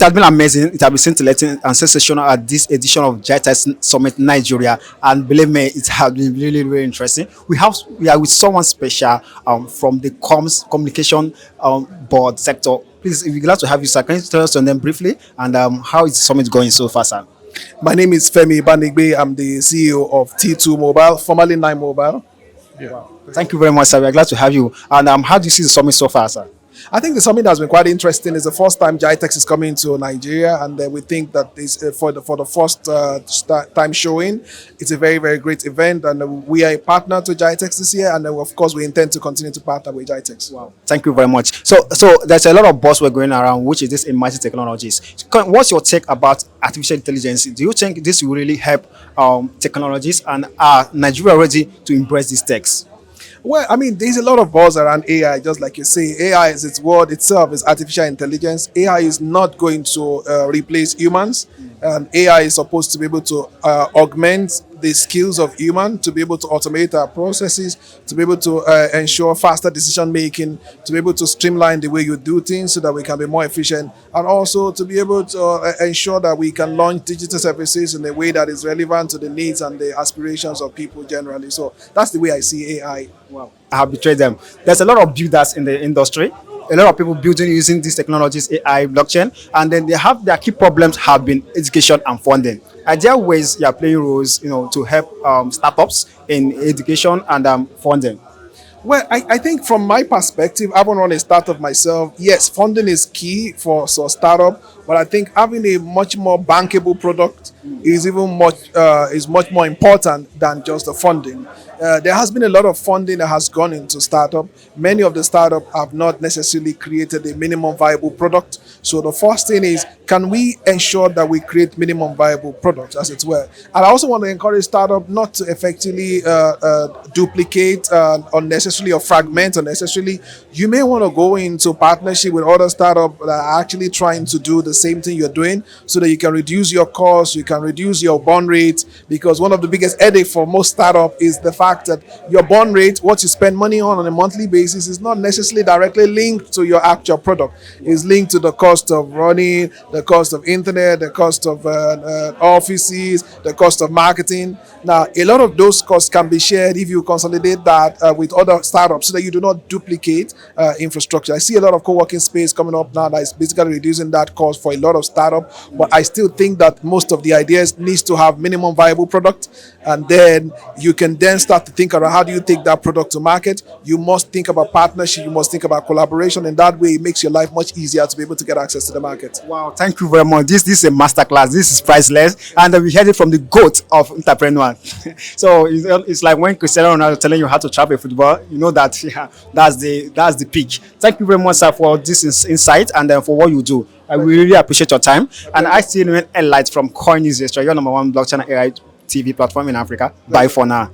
has been amazing. It has been scintillating and sensational at this edition of Gitex Summit Nigeria. And believe me, it has been really, really interesting. We are with someone special from the communication board sector. Please, we're glad to have you, sir. Can you tell us on them briefly and how is the summit going so far, sir? My name is Femi Banigbe. I'm the CEO of T2 Mobile, formerly Nine Mobile. Wow. Thank you very much, sir. We're glad to have you. And how do you see the summit so far, sir? I think the summit has been quite interesting. It's the first time Gitex is coming to Nigeria, and we think that this, for the first time showing, it's a very, very great event, and we are a partner to Gitex this year, and of course we intend to continue to partner with Gitex. Wow. Thank you very much. So there's a lot of buzzword going around, which is this emerging technologies. What's your take about artificial intelligence? Do you think this will really help technologies, and are Nigeria ready to embrace these techs? Well, I mean, there's a lot of buzz around AI, just like you say. AI is its word itself, is artificial intelligence. AI is not going to replace humans. AI is supposed to be able to augment the skills of human, to be able to automate our processes, to be able to ensure faster decision making, to be able to streamline the way you do things so that we can be more efficient, and also to be able to ensure that we can launch digital services in a way that is relevant to the needs and the aspirations of people generally. So that's the way I see AI. Wow. I have betrayed them. There's a lot of builders in the industry. A lot of people building using these technologies, AI, blockchain, and then they have their key problems have been education and funding. Are there ways you are playing roles, to help startups in education and funding? Well, I think from my perspective, I haven't run a startup myself. Yes, funding is key for a startup, but I think having a much more bankable product is much more important than just the funding. There has been a lot of funding that has gone into startup. Many of the startups have not necessarily created a minimum viable product. So the first thing is, can we ensure that we create minimum viable products, as it were? And I also want to encourage startup not to effectively duplicate unnecessarily or fragment unnecessarily. You may want to go into partnership with other startups that are actually trying to do the same thing you're doing, so that you can reduce your costs, you can reduce your burn rate, because one of the biggest headache for most startups is the fact that your burn rate, what you spend money on a monthly basis, is not necessarily directly linked to your actual product. It's linked to the cost of running, the cost of internet, the cost of offices, the cost of marketing. Now, a lot of those costs can be shared if you consolidate that with other startups, so that you do not duplicate infrastructure. I see a lot of co-working space coming up now that is basically reducing that cost for a lot of startups, but I still think that most of the ideas needs to have minimum viable product, and then you can then start to think around how do you take that product to market. You must think about partnership, you must think about collaboration, and that way it makes your life much easier to be able to get access to the market. Wow, thank you very much. This is a masterclass. This is priceless, and we heard it from the GOAT of entrepreneur. So it's like when Cristiano Ronaldo telling you how to trap a football, you know that that's the peak. Thank you very much, sir, for this insight and for what you do. I really appreciate your time. And I see you in light from Coin News, your number one blockchain AI TV platform in Africa. Bye for now.